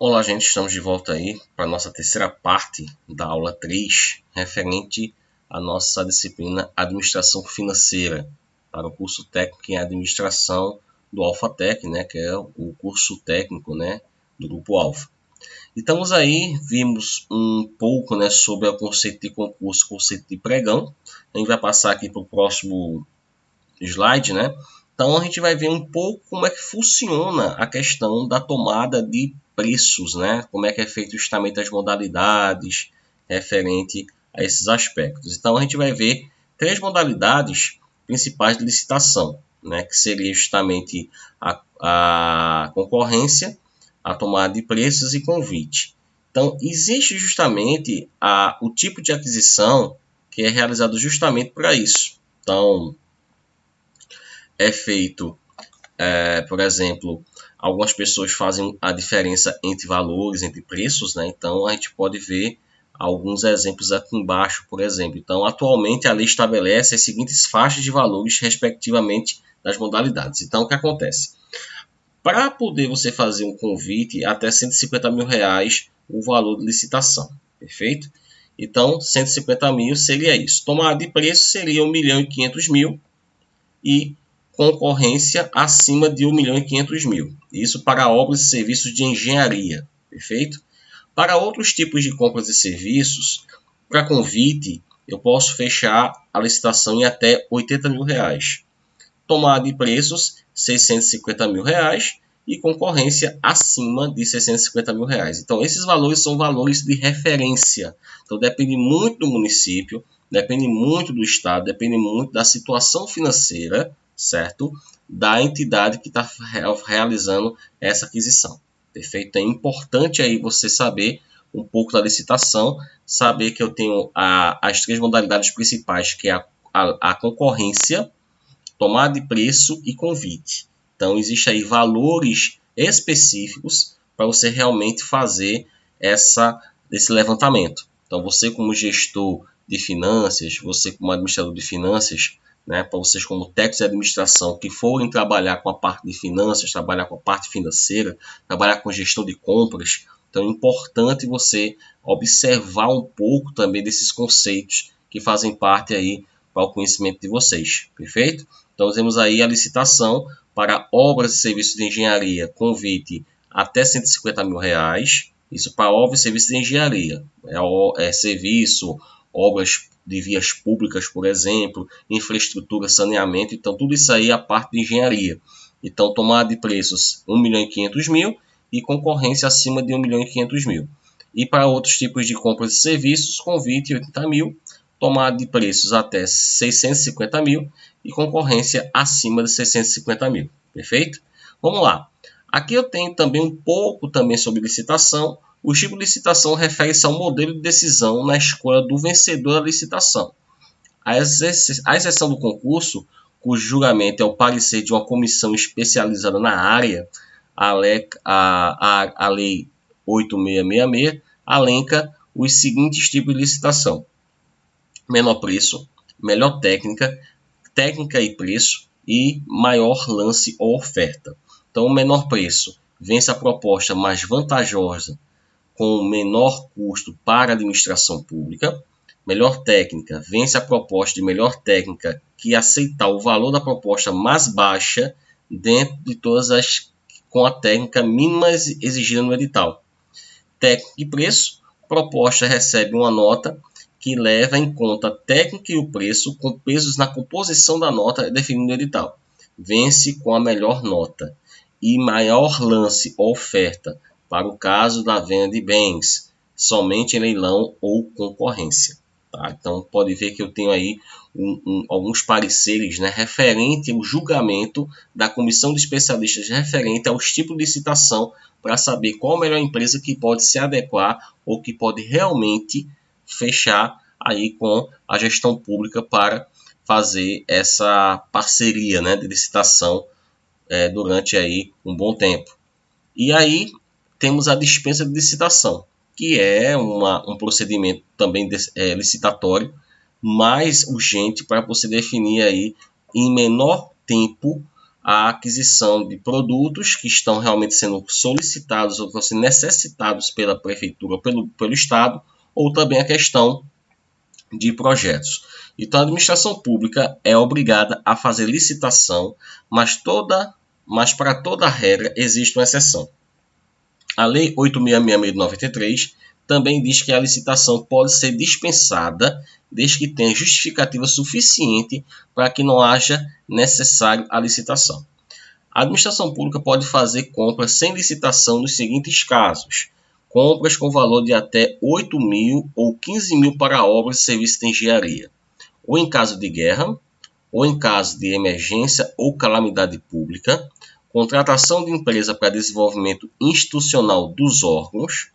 Olá, gente, estamos de volta aí para a nossa terceira parte da aula 3, referente à nossa disciplina Administração Financeira, para o curso técnico em Administração do Alphatec, né, que é o curso técnico, né, do Grupo Alfa. E estamos aí, vimos um pouco, né, sobre o conceito de concurso, conceito de pregão. A gente vai passar aqui para o próximo slide, né? Então a gente vai ver um pouco como é que funciona a questão da tomada de preços, né? Como é que é feito o justamento das modalidades referente a esses aspectos. Então a gente vai ver três modalidades principais de licitação, né? Que seria justamente a concorrência, a tomada de preços e convite. Então existe justamente o tipo de aquisição que é realizado justamente para isso. Então é feito, por exemplo, algumas pessoas fazem a diferença entre valores, entre preços, né? Então a gente pode ver alguns exemplos aqui embaixo, por exemplo. Então, atualmente a lei estabelece as seguintes faixas de valores, respectivamente, das modalidades. Então, o que acontece? Para poder você fazer um convite, até R$150 mil o valor de licitação, perfeito? Então, 150 mil seria isso. Tomada de preço seria 1.500.000 e concorrência acima de 1.500.000. Isso para obras e serviços de engenharia, perfeito? Para outros tipos de compras e serviços, para convite, eu posso fechar a licitação em até R$80 mil. Tomada de preços, R$650 mil e concorrência acima de R$650 mil. Então, esses valores são valores de referência. Então, depende muito do município, depende muito do estado, depende muito da situação financeira, certo? Da entidade que está realizando essa aquisição. Perfeito? É importante aí você saber um pouco da licitação, saber que eu tenho as três modalidades principais, que é a concorrência, tomada de preço e convite. Então, existem aí valores específicos para você realmente fazer esse levantamento. Então, você como gestor de finanças, você como administrador de finanças, né, para vocês como técnicos de administração que forem trabalhar com a parte de finanças, trabalhar com a parte financeira, trabalhar com gestão de compras, então é importante você observar um pouco também desses conceitos que fazem parte aí para o conhecimento de vocês, perfeito? Então temos aí a licitação para obras e serviços de engenharia, convite até R$150 mil, isso para obras e serviços de engenharia, serviço, obras de vias públicas, por exemplo, infraestrutura, saneamento, então tudo isso aí é a parte de engenharia. Então tomada de preços R$1.500.000 e concorrência acima de R$1.500.000. E para outros tipos de compras e serviços, convite R$80 mil, tomada de preços até R$650 mil e concorrência acima de R$650 mil. Perfeito? Vamos lá. Aqui eu tenho também um pouco também sobre licitação. O tipo de licitação refere-se ao modelo de decisão na escolha do vencedor da licitação. A exceção do concurso, cujo julgamento é o parecer de uma comissão especializada na área, a Lei 8666 alenca os seguintes tipos de licitação: menor preço, melhor técnica, técnica e preço e maior lance ou oferta. Então, o menor preço vence a proposta mais vantajosa com menor custo para a administração pública. Melhor técnica vence a proposta de melhor técnica que aceitar o valor da proposta mais baixa dentro de todas as com a técnica mínima exigida no edital. Técnica e preço, proposta recebe uma nota que leva em conta a técnica e o preço com pesos na composição da nota definido no edital. Vence com a melhor nota. E maior lance ou oferta para o caso da venda de bens, somente em leilão ou concorrência. Tá? Então, pode ver que eu tenho aí alguns pareceres, né, referente ao julgamento da comissão de especialistas referente aos tipos de licitação para saber qual a melhor empresa que pode se adequar ou que pode realmente fechar aí com a gestão pública para fazer essa parceria, né, de licitação durante aí um bom tempo. E aí temos a dispensa de licitação, que é um procedimento também licitatório, mais urgente para você definir aí em menor tempo a aquisição de produtos que estão realmente sendo solicitados ou estão sendo necessitados pela prefeitura ou pelo Estado, ou também a questão de projetos. Então, a administração pública é obrigada a fazer licitação, mas para toda regra existe uma exceção. A Lei 8.666 de 93 também diz que a licitação pode ser dispensada desde que tenha justificativa suficiente para que não haja necessário a licitação. A administração pública pode fazer compras sem licitação nos seguintes casos: compras com valor de até 8 mil ou 15 mil para obras e serviços de engenharia, ou em caso de guerra, ou em caso de emergência ou calamidade pública, contratação de empresa para desenvolvimento institucional dos órgãos,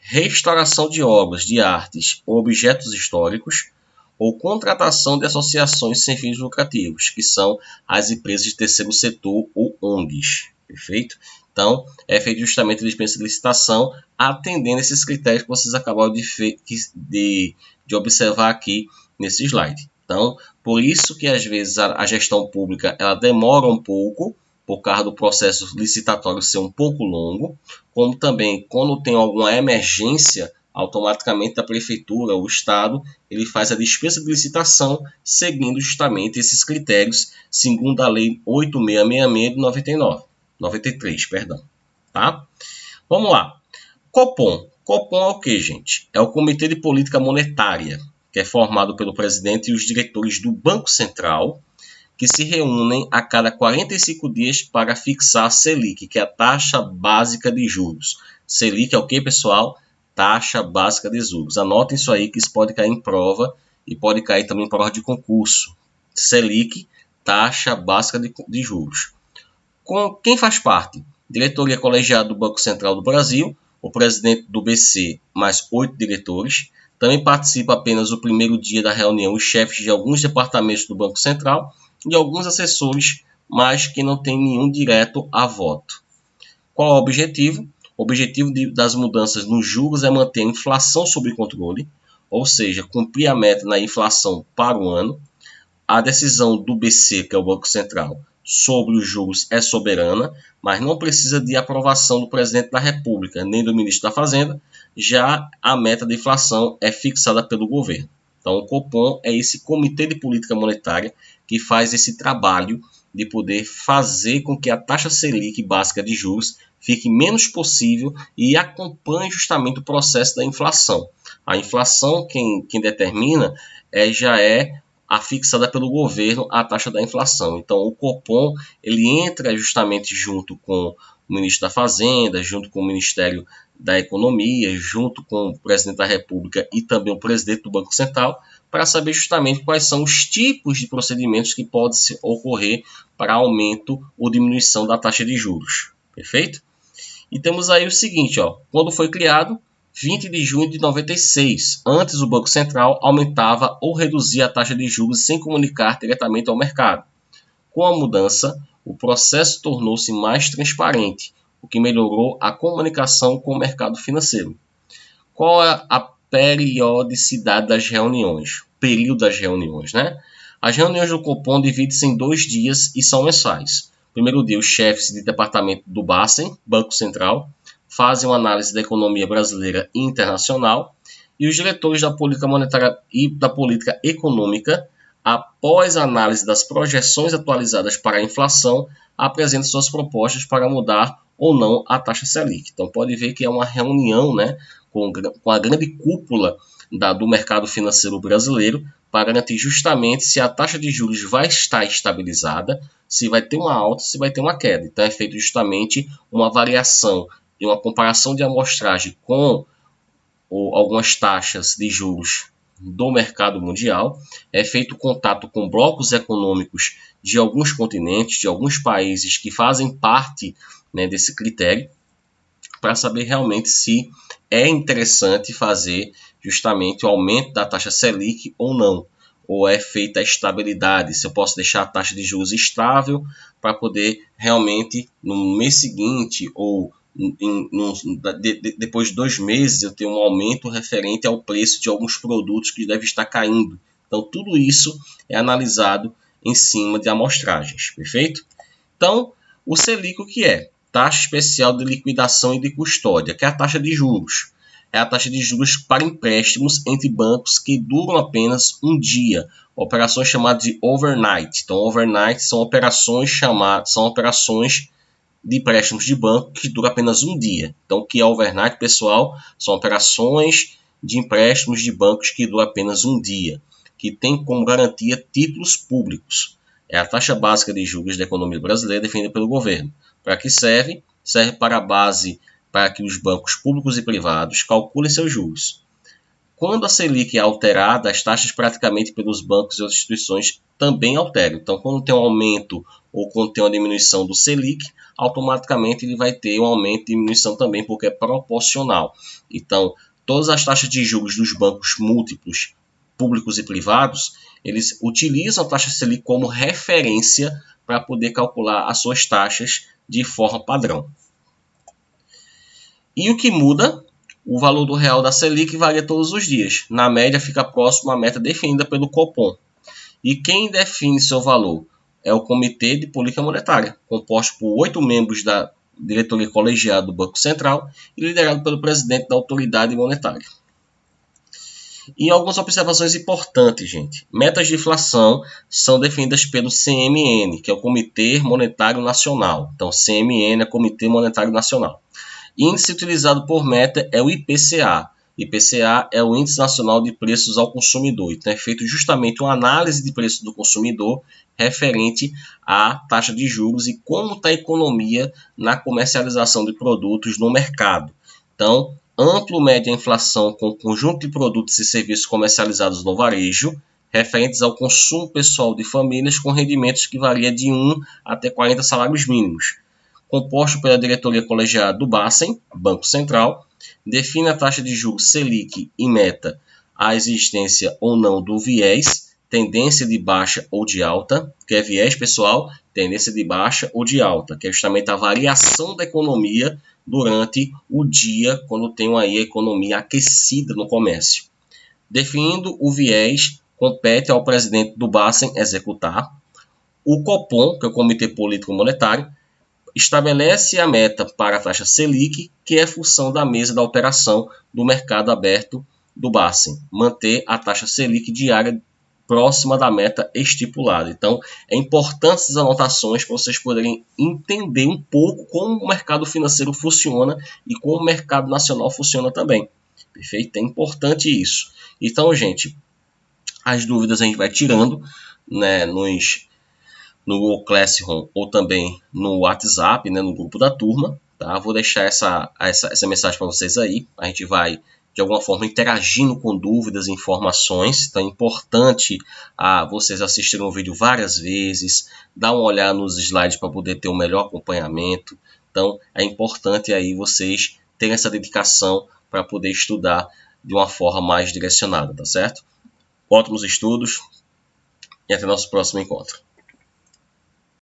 restauração de obras de artes ou objetos históricos, ou contratação de associações sem fins lucrativos, que são as empresas de terceiro setor ou ONGs. Perfeito? Então, é feito justamente a dispensa de licitação, atendendo esses critérios que vocês acabaram de observar aqui nesse slide. Então, por isso que às vezes a gestão pública ela demora um pouco, por causa do processo licitatório ser um pouco longo, como também quando tem alguma emergência, automaticamente a prefeitura ou o Estado ele faz a dispensa de licitação seguindo justamente esses critérios, segundo a Lei 8.666 de 93, perdão. Tá? Vamos lá. Copom. Copom é o que, gente? É o Comitê de Política Monetária, que é formado pelo presidente e os diretores do Banco Central, que se reúnem a cada 45 dias para fixar a Selic, que é a taxa básica de juros. Selic é o que, pessoal? Taxa básica de juros. Anotem isso aí, que isso pode cair em prova e pode cair também em prova de concurso. Selic, taxa básica de juros. Com quem faz parte? Diretoria colegiada do Banco Central do Brasil, o presidente do BC, mais 8 diretores. Também participa apenas o primeiro dia da reunião os chefes de alguns departamentos do Banco Central e alguns assessores, mas que não tem nenhum direto a voto. Qual é o objetivo? O objetivo das mudanças nos juros é manter a inflação sob controle, ou seja, cumprir a meta na inflação para o ano. A decisão do BC, que é o Banco Central, sobre os juros é soberana, mas não precisa de aprovação do presidente da República, nem do ministro da Fazenda. Já a meta de inflação é fixada pelo governo. Então, o Copom é esse Comitê de Política Monetária que faz esse trabalho de poder fazer com que a taxa Selic básica de juros fique menos possível e acompanhe justamente o processo da inflação. A inflação, quem determina já é a fixada pelo governo a taxa da inflação. Então, o Copom ele entra justamente junto com o ministro da Fazenda, junto com o Ministério da Economia, junto com o presidente da República e também o presidente do Banco Central, para saber justamente quais são os tipos de procedimentos que podem ocorrer para aumento ou diminuição da taxa de juros. Perfeito? E temos aí o seguinte, quando foi criado, 20 de junho de 96. Antes, o Banco Central aumentava ou reduzia a taxa de juros sem comunicar diretamente ao mercado. Com a mudança, o processo tornou-se mais transparente, o que melhorou a comunicação com o mercado financeiro. Qual é a periodicidade das reuniões? Período das reuniões, né? As reuniões do Copom dividem-se em 2 dias e são mensais. Primeiro dia, os chefes de departamento do BACEN, Banco Central, fazem uma análise da economia brasileira e internacional, e os diretores da política monetária e da política econômica, após a análise das projeções atualizadas para a inflação, apresentam suas propostas para mudar ou não a taxa Selic. Então, pode ver que é uma reunião, né, com a grande cúpula do mercado financeiro brasileiro para garantir justamente se a taxa de juros vai estar estabilizada, se vai ter uma alta, se vai ter uma queda. Então, é feito justamente uma variação e uma comparação de amostragem com algumas taxas de juros do mercado mundial. É feito contato com blocos econômicos de alguns continentes, de alguns países que fazem parte, né, desse critério, para saber realmente se é interessante fazer justamente o aumento da taxa Selic ou não, ou é feita a estabilidade, se eu posso deixar a taxa de juros estável para poder realmente no mês seguinte ou depois de 2 meses eu ter um aumento referente ao preço de alguns produtos que deve estar caindo. Então tudo isso é analisado em cima de amostragens, perfeito? Então, o Selic o que é? Taxa especial de liquidação e de custódia, que é a taxa de juros. É a taxa de juros para empréstimos entre bancos que duram apenas um dia. Operações chamadas de overnight. Então, overnight são operações de empréstimos de banco que duram apenas um dia. Então, o que é overnight, pessoal, são operações de empréstimos de bancos que duram apenas um dia, que tem como garantia títulos públicos. É a taxa básica de juros da economia brasileira definida pelo governo. Para que serve? Serve para a base para que os bancos públicos e privados calculem seus juros. Quando a Selic é alterada, as taxas praticamente pelos bancos e outras instituições também alteram. Então, quando tem um aumento ou quando tem uma diminuição do Selic, automaticamente ele vai ter um aumento e diminuição também, porque é proporcional. Então, todas as taxas de juros dos bancos múltiplos, públicos e privados, eles utilizam a taxa Selic como referência para poder calcular as suas taxas de forma padrão. E o que muda? O valor do real da Selic varia todos os dias. Na média, fica próximo à meta definida pelo Copom. E quem define seu valor? É o Comitê de Política Monetária, composto por 8 membros da diretoria colegiada do Banco Central e liderado pelo presidente da autoridade monetária. E algumas observações importantes, gente. Metas de inflação são definidas pelo CMN, que é o Comitê Monetário Nacional. Então, CMN é Comitê Monetário Nacional. Índice utilizado por meta é o IPCA. IPCA é o Índice Nacional de Preços ao Consumidor. Então, é feito justamente uma análise de preço do consumidor referente à taxa de juros e como está a economia na comercialização de produtos no mercado. Então, amplo mede a inflação com o conjunto de produtos e serviços comercializados no varejo, referentes ao consumo pessoal de famílias com rendimentos que variam de 1 até 40 salários mínimos. Composto pela diretoria colegiada do Bacen, Banco Central, define a taxa de juros Selic e meta a existência ou não do viés, tendência de baixa ou de alta, que é viés, pessoal, tendência de baixa ou de alta, que é justamente a variação da economia durante o dia, quando tem aí a economia aquecida no comércio. Definindo o viés, compete ao presidente do Bacen executar. O Copom, que é o Comitê Político Monetário, estabelece a meta para a taxa Selic, que é função da mesa da operação do mercado aberto do Bacen, manter a taxa Selic diária próxima da meta estipulada. Então, é importante essas anotações para vocês poderem entender um pouco como o mercado financeiro funciona e como o mercado nacional funciona também. Perfeito? É importante isso. Então, gente, as dúvidas a gente vai tirando, né, no Google Classroom ou também no WhatsApp, né, no grupo da turma. Tá? Vou deixar essa mensagem para vocês aí. A gente vai, de alguma forma, interagindo com dúvidas e informações. Então é importante vocês assistirem o vídeo várias vezes, dar uma olhada nos slides para poder ter um melhor acompanhamento. Então é importante aí vocês terem essa dedicação para poder estudar de uma forma mais direcionada, tá certo? Ótimos estudos e até nosso próximo encontro.